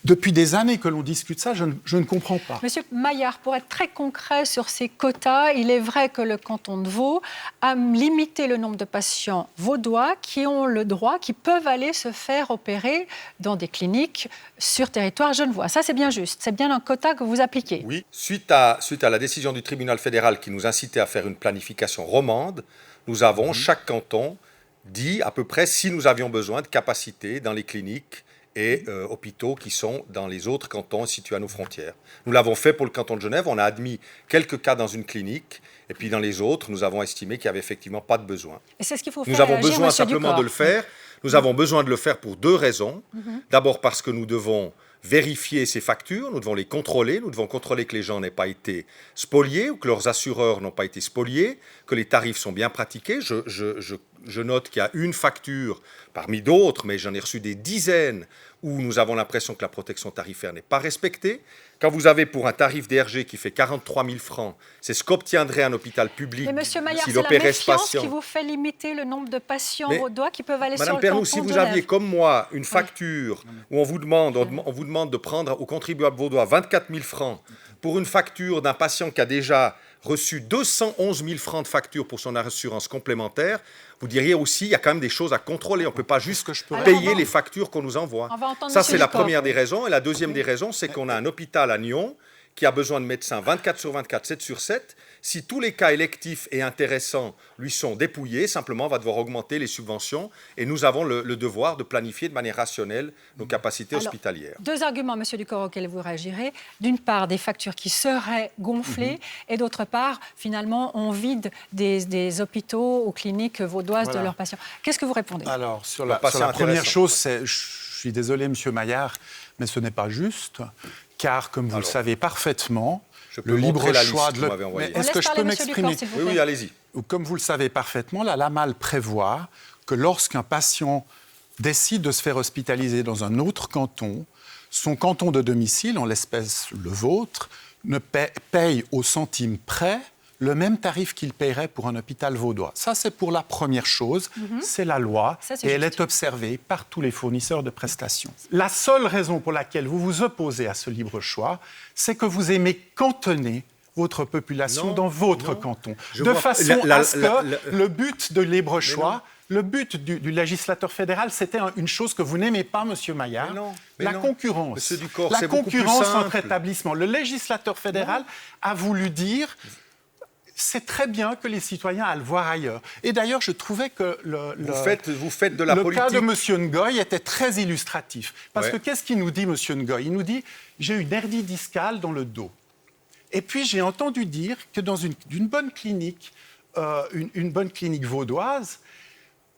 Depuis des années que l'on discute ça, je ne comprends pas. Monsieur Maillard, pour être très concret sur ces quotas, il est vrai que le canton de Vaud a limité le nombre de patients vaudois qui ont le droit, qui peuvent aller se faire opérer dans des cliniques sur territoire genevois. Ça, c'est bien juste. C'est bien un quota que vous appliquez. Oui. Suite à la décision du tribunal fédéral qui nous incitait à faire une planification romande, nous avons, chaque canton, dit à peu près si nous avions besoin de capacité dans les cliniques et hôpitaux qui sont dans les autres cantons situés à nos frontières. Nous l'avons fait pour le canton de Genève, on a admis quelques cas dans une clinique, et puis dans les autres, nous avons estimé qu'il n'y avait effectivement pas de besoin. Et c'est ce qu'il faut Nous faire, avons besoin simplement de le faire. Nous avons besoin de le faire pour deux raisons. D'abord parce que nous devons vérifier ces factures, nous devons les contrôler, nous devons contrôler que les gens n'aient pas été spoliés ou que leurs assureurs n'ont pas été spoliés, que les tarifs sont bien pratiqués. Je note qu'il y a une facture parmi d'autres, mais j'en ai reçu des dizaines où nous avons l'impression que la protection tarifaire n'est pas respectée. Quand vous avez pour un tarif DRG qui fait 43 000 francs, c'est ce qu'obtiendrait un hôpital public. Mais Monsieur Maillard, s'il c'est la opérait ce méfiance patient. qui vous fait limiter le nombre de patients vaudois qui peuvent aller sur le Madame Pernou, canton si de vous Genève. aviez comme moi une facture où on vous demande de prendre aux contribuables vaudois 24 000 francs pour une facture d'un patient qui a déjà reçu 211 000 francs de facture pour son assurance complémentaire, vous diriez aussi il y a quand même des choses à contrôler. On ne peut pas juste payer les factures qu'on nous envoie. Ça, c'est la première des raisons. Et la deuxième des raisons, c'est qu'on a un hôpital à Nyon qui a besoin de médecins 24 sur 24, 7 sur 7. Si tous les cas électifs et intéressants lui sont dépouillés, simplement, on va devoir augmenter les subventions et nous avons le devoir de planifier de manière rationnelle nos capacités hospitalières. Deux arguments, Monsieur Ducor, auxquels vous réagirez. D'une part, des factures qui seraient gonflées et d'autre part, finalement, on vide des hôpitaux ou cliniques vaudoises de leurs patients. Qu'est-ce que vous répondez ? Alors, sur la première chose, je suis désolé, Monsieur Maillard, mais ce n'est pas juste, car, comme vous le savez parfaitement, le libre choix de Est-ce que je peux m'exprimer ? Oui, allez-y. Comme vous le savez parfaitement, la LAMAL prévoit que lorsqu'un patient décide de se faire hospitaliser dans un autre canton, son canton de domicile, en l'espèce le vôtre, ne paye au centime près le même tarif qu'il paierait pour un hôpital vaudois. Ça, c'est pour la première chose. C'est la loi et elle est observée par tous les fournisseurs de prestations. La seule raison pour laquelle vous vous opposez à ce libre choix, c'est que vous aimez cantonner votre population dans votre canton. De façon à ce que le but de libre choix, le but du législateur fédéral, c'était une chose que vous n'aimez pas, Monsieur Maillard, la concurrence. Monsieur Ducor, la c'est beaucoup plus concurrence simple. entre établissements. Le législateur fédéral a voulu dire... c'est très bien que les citoyens aillent le voir ailleurs. Et d'ailleurs, je trouvais que vous faites de la politique. Le cas de M. Ngoy était très illustratif. Parce que qu'est-ce qu'il nous dit, M. Ngoy? Il nous dit « j'ai une hernie discale dans le dos ». Et puis, j'ai entendu dire que dans une bonne clinique, une bonne clinique vaudoise,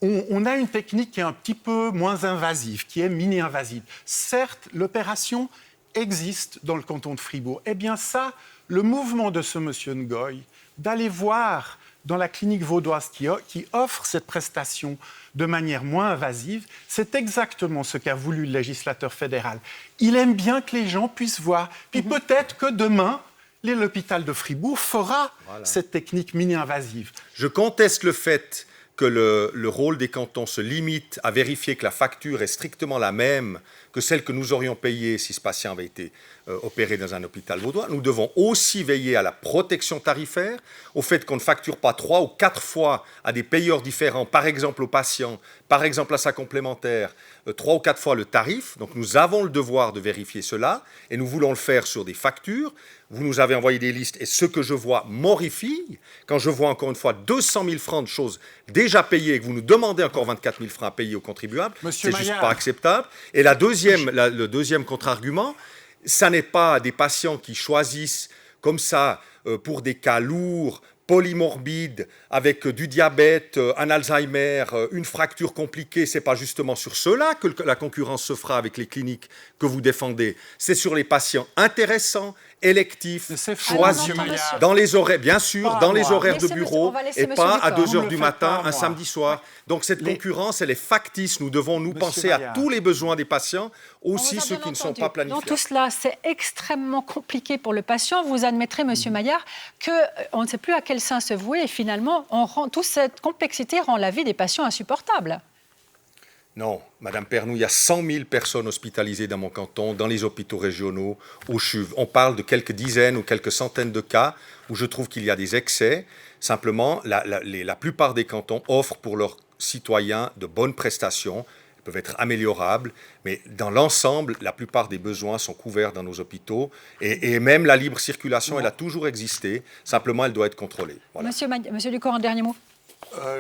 on a une technique qui est un petit peu moins invasive, qui est mini-invasive. Certes, l'opération existe dans le canton de Fribourg. Eh bien ça, le mouvement de ce monsieur Ngoy, d'aller voir dans la clinique vaudoise qui offre cette prestation de manière moins invasive, c'est exactement ce qu'a voulu le législateur fédéral. Il aime bien que les gens puissent voir. Puis peut-être que demain, l'hôpital de Fribourg fera cette technique mini-invasive. Je conteste le fait que le rôle des cantons se limite à vérifier que la facture est strictement la même que celle que nous aurions payée si ce patient avait été opéré dans un hôpital vaudois. Nous devons aussi veiller à la protection tarifaire, au fait qu'on ne facture pas 3 ou 4 fois à des payeurs différents, par exemple au patient, par exemple à sa complémentaire, 3 ou 4 fois le tarif. Donc nous avons le devoir de vérifier cela et nous voulons le faire sur des factures. Vous nous avez envoyé des listes et ce que je vois m'horrifie. Quand je vois encore une fois 200 000 francs de choses déjà payées et que vous nous demandez encore 24 000 francs à payer aux contribuables, c'est juste pas acceptable. Et le deuxième contre-argument, ça n'est pas des patients qui choisissent comme ça pour des cas lourds, polymorbides, avec du diabète, un Alzheimer, une fracture compliquée. C'est pas justement sur ceux-là que la concurrence se fera avec les cliniques que vous défendez. C'est sur les patients intéressants, électifs, choisis, dans les horaires, bien sûr, dans les horaires de bureau, et pas à 2h du matin, un samedi soir. Donc cette concurrence, elle est factice. Nous devons nous penser à tous les besoins des patients, aussi ceux qui ne sont pas planifiés. Dans tout cela, c'est extrêmement compliqué pour le patient. Vous admettrez, M. Maillard, qu'on ne sait plus à quel sein se vouer et finalement, toute cette complexité rend la vie des patients insupportable. Non, Madame Pernou, il y a 100 000 personnes hospitalisées dans mon canton, dans les hôpitaux régionaux, au CHUV. On parle de quelques dizaines ou quelques centaines de cas où je trouve qu'il y a des excès. Simplement, la plupart des cantons offrent pour leurs citoyens de bonnes prestations. Elles peuvent être améliorables, mais dans l'ensemble, la plupart des besoins sont couverts dans nos hôpitaux. Et même la libre circulation, elle a toujours existé. Simplement, elle doit être contrôlée. Voilà. Monsieur Ducor, un dernier mot.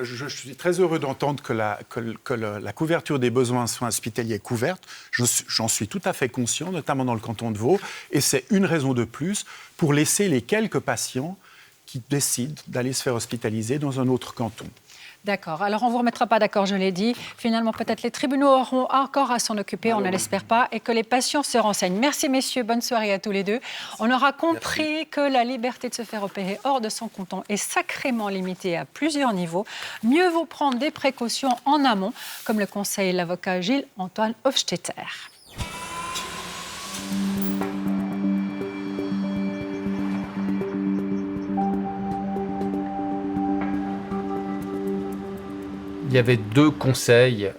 Je suis très heureux d'entendre que la couverture des besoins en soins hospitaliers est couverte. J'en suis tout à fait conscient, notamment dans le canton de Vaud. Et c'est une raison de plus pour laisser les quelques patients qui décident d'aller se faire hospitaliser dans un autre canton. D'accord. Alors, on ne vous remettra pas d'accord, je l'ai dit. Finalement, peut-être les tribunaux auront encore à s'en occuper, on ne l'espère pas, et que les patients se renseignent. Merci, messieurs. Bonne soirée à tous les deux. On aura compris que la liberté de se faire opérer hors de son canton est sacrément limitée à plusieurs niveaux. Mieux vaut prendre des précautions en amont, comme le conseille l'avocat Gilles-Antoine Hofstetter. Il y avait 2 conseils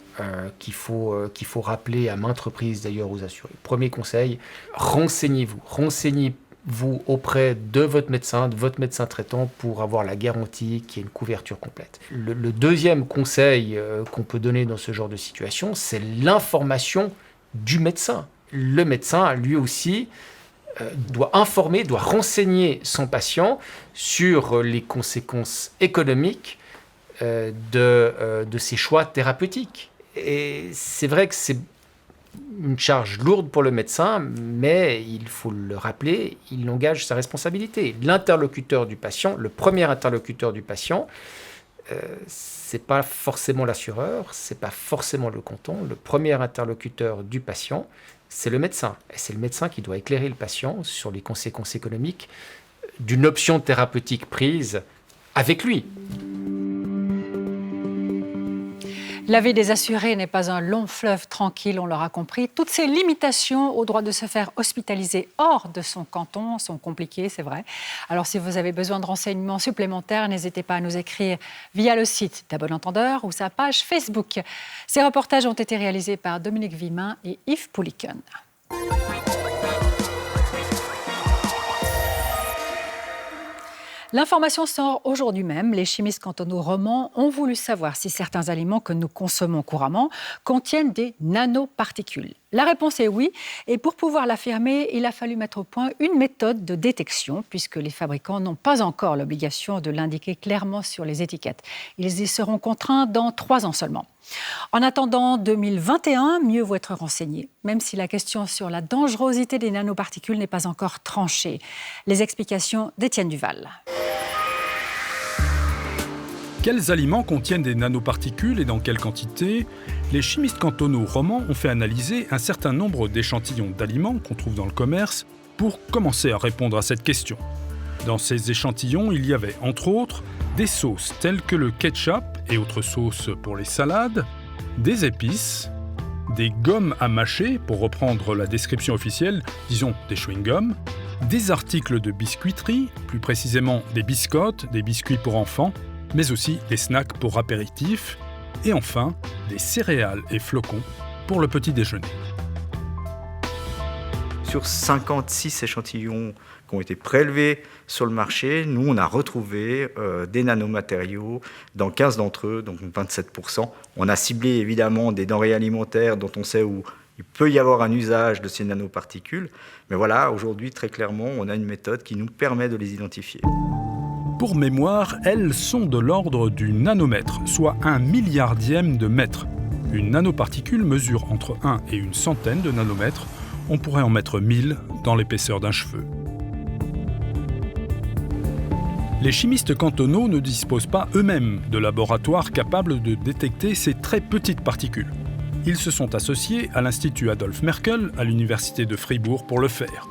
qu'il faut rappeler à maintes reprises d'ailleurs aux assurés. Premier conseil, renseignez-vous. Renseignez-vous auprès de votre médecin traitant pour avoir la garantie qu'il y ait une couverture complète. Le deuxième conseil qu'on peut donner dans ce genre de situation, c'est l'information du médecin. Le médecin, lui aussi, doit renseigner son patient sur les conséquences économiques de ses choix thérapeutiques. Et c'est vrai que c'est une charge lourde pour le médecin, mais il faut le rappeler, il engage sa responsabilité. L'interlocuteur du patient, le premier interlocuteur du patient, c'est pas forcément l'assureur, c'est pas forcément le canton. Le premier interlocuteur du patient, c'est le médecin. Et c'est le médecin qui doit éclairer le patient sur les conséquences économiques d'une option thérapeutique prise avec lui. La vie des assurés n'est pas un long fleuve tranquille, on l'aura compris. Toutes ces limitations au droit de se faire hospitaliser hors de son canton sont compliquées, c'est vrai. Alors si vous avez besoin de renseignements supplémentaires, n'hésitez pas à nous écrire via le site d'À Bon Entendeur ou sa page Facebook. Ces reportages ont été réalisés par Dominique Vimin et Yves Pouliken. L'information sort aujourd'hui même. Les chimistes cantonaux romans ont voulu savoir si certains aliments que nous consommons couramment contiennent des nanoparticules. La réponse est oui, et pour pouvoir l'affirmer, il a fallu mettre au point une méthode de détection, puisque les fabricants n'ont pas encore l'obligation de l'indiquer clairement sur les étiquettes. Ils y seront contraints dans 3 ans seulement. En attendant 2021, mieux vaut être renseigné, même si la question sur la dangerosité des nanoparticules n'est pas encore tranchée. Les explications d'Étienne Duval. Quels aliments contiennent des nanoparticules et dans quelle quantité ? Les chimistes cantonaux romans ont fait analyser un certain nombre d'échantillons d'aliments qu'on trouve dans le commerce pour commencer à répondre à cette question. Dans ces échantillons, il y avait entre autres des sauces telles que le ketchup et autres sauces pour les salades, des épices, des gommes à mâcher, pour reprendre la description officielle, disons des chewing-gums, des articles de biscuiterie, plus précisément des biscottes, des biscuits pour enfants, mais aussi des snacks pour apéritifs, et enfin des céréales et flocons pour le petit déjeuner. Sur 56 échantillons qui ont été prélevés sur le marché, nous on a retrouvé des nanomatériaux dans 15 d'entre eux, donc 27%. On a ciblé évidemment des denrées alimentaires dont on sait où il peut y avoir un usage de ces nanoparticules, mais voilà, aujourd'hui très clairement on a une méthode qui nous permet de les identifier. Pour mémoire, elles sont de l'ordre du nanomètre, soit 1 milliardième de mètre. Une nanoparticule mesure entre 1 et une centaine de nanomètres. On pourrait en mettre 1000 dans l'épaisseur d'un cheveu. Les chimistes cantonaux ne disposent pas eux-mêmes de laboratoires capables de détecter ces très petites particules. Ils se sont associés à l'Institut Adolphe Merkel à l'Université de Fribourg pour le faire.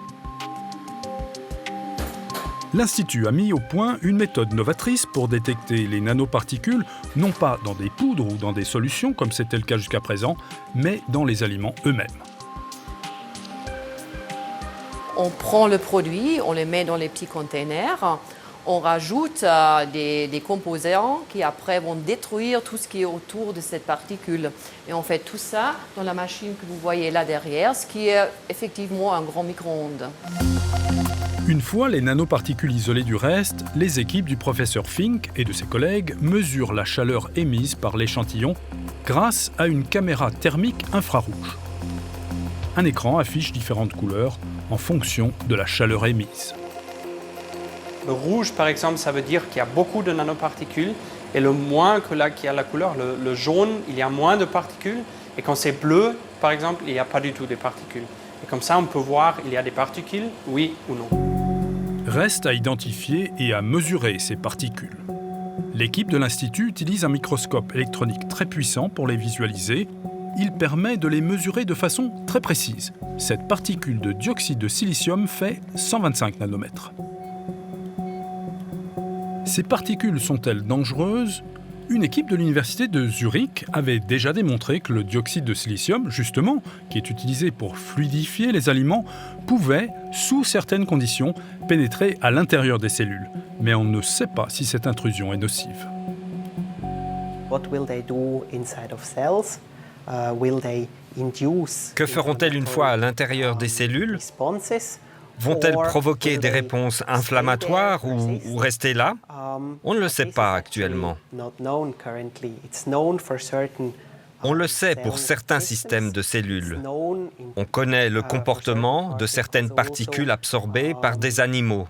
L'Institut a mis au point une méthode novatrice pour détecter les nanoparticules, non pas dans des poudres ou dans des solutions, comme c'était le cas jusqu'à présent, mais dans les aliments eux-mêmes. On prend le produit, on le met dans les petits containers, on rajoute des composants qui après vont détruire tout ce qui est autour de cette particule. Et on fait tout ça dans la machine que vous voyez là derrière, ce qui est effectivement un grand micro-ondes. Une fois les nanoparticules isolées du reste, les équipes du professeur Fink et de ses collègues mesurent la chaleur émise par l'échantillon grâce à une caméra thermique infrarouge. Un écran affiche différentes couleurs en fonction de la chaleur émise. Le rouge, par exemple, ça veut dire qu'il y a beaucoup de nanoparticules. Et le moins que là, qu'il y a la couleur, le jaune, il y a moins de particules. Et quand c'est bleu, par exemple, il n'y a pas du tout de particules. Et comme ça, on peut voir il y a des particules, oui ou non. Reste à identifier et à mesurer ces particules. L'équipe de l'Institut utilise un microscope électronique très puissant pour les visualiser. Il permet de les mesurer de façon très précise. Cette particule de dioxyde de silicium fait 125 nanomètres. Ces particules sont-elles dangereuses ? Une équipe de l'université de Zurich avait déjà démontré que le dioxyde de silicium, justement, qui est utilisé pour fluidifier les aliments, pouvait, sous certaines conditions, pénétrer à l'intérieur des cellules. Mais on ne sait pas si cette intrusion est nocive. Que feront-elles une fois à l'intérieur des cellules ? Vont-elles provoquer des réponses inflammatoires ou rester là ? On ne le sait pas actuellement. On le sait pour certains systèmes de cellules. On connaît le comportement de certaines particules absorbées par des animaux.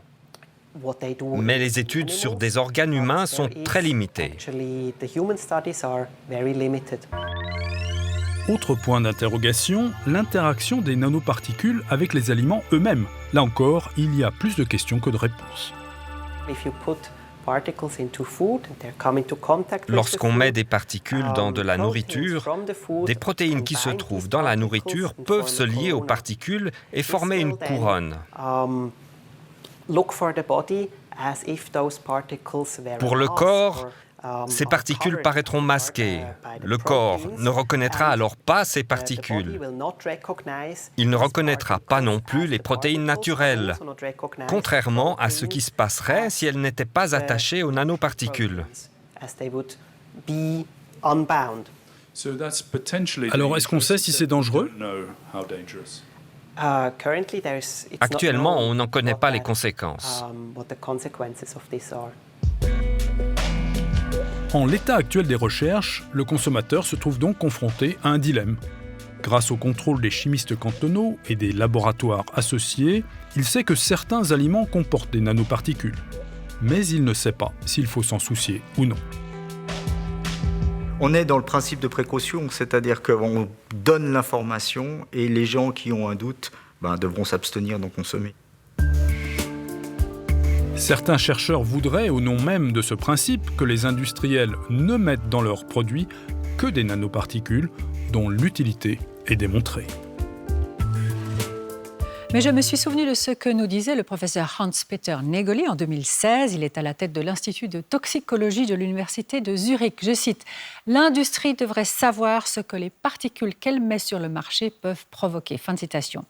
Mais les études sur des organes humains sont très limitées. Autre point d'interrogation, l'interaction des nanoparticules avec les aliments eux-mêmes. Là encore, il y a plus de questions que de réponses. Lorsqu'on met des particules dans de la nourriture, des protéines qui se trouvent dans la nourriture peuvent se lier aux particules et former une couronne. Pour le corps, ces particules paraîtront masquées. Le corps ne reconnaîtra alors pas ces particules. Il ne reconnaîtra pas non plus les protéines naturelles, contrairement à ce qui se passerait si elles n'étaient pas attachées aux nanoparticules. Alors, est-ce qu'on sait si c'est dangereux ? Actuellement, on n'en connaît pas les conséquences. En l'état actuel des recherches, le consommateur se trouve donc confronté à un dilemme. Grâce au contrôle des chimistes cantonaux et des laboratoires associés, il sait que certains aliments comportent des nanoparticules. Mais il ne sait pas s'il faut s'en soucier ou non. On est dans le principe de précaution, c'est-à-dire qu'on donne l'information et les gens qui ont un doute devront s'abstenir d'en consommer. Certains chercheurs voudraient, au nom même de ce principe, que les industriels ne mettent dans leurs produits que des nanoparticules dont l'utilité est démontrée. Mais je me suis souvenu de ce que nous disait le professeur Hans-Peter Nägeli en 2016. Il est à la tête de l'Institut de toxicologie de l'Université de Zurich. Je cite, « L'industrie devrait savoir ce que les particules qu'elle met sur le marché peuvent provoquer. » Fin de citation.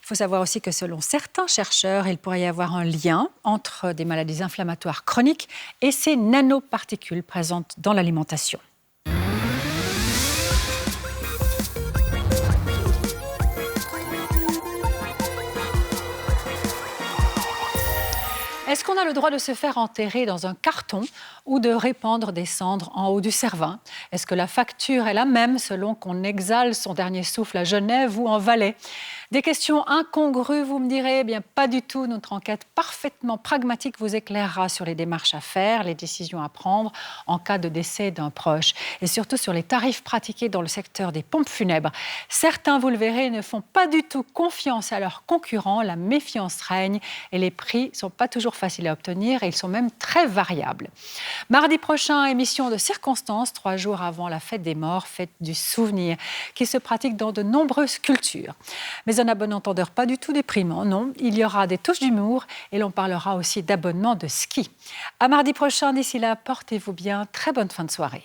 Il faut savoir aussi que selon certains chercheurs, il pourrait y avoir un lien entre des maladies inflammatoires chroniques et ces nanoparticules présentes dans l'alimentation. Est-ce qu'on a le droit de se faire enterrer dans un carton ou de répandre des cendres en haut du Cervin? Est-ce que la facture est la même selon qu'on exhale son dernier souffle à Genève ou en Valais? Des questions incongrues, vous me direz? Eh bien, pas du tout. Notre enquête parfaitement pragmatique vous éclairera sur les démarches à faire, les décisions à prendre en cas de décès d'un proche et surtout sur les tarifs pratiqués dans le secteur des pompes funèbres. Certains, vous le verrez, ne font pas du tout confiance à leurs concurrents. La méfiance règne et les prix ne sont pas toujours faciles à obtenir et ils sont même très variables. Mardi prochain, émission de circonstances, 3 jours avant la fête des morts, fête du souvenir, qui se pratique dans de nombreuses cultures. Mais un bon entendeur pas du tout déprimant, non. Il y aura des touches d'humour et l'on parlera aussi d'abonnement de ski. À mardi prochain, d'ici là, portez-vous bien. Très bonne fin de soirée.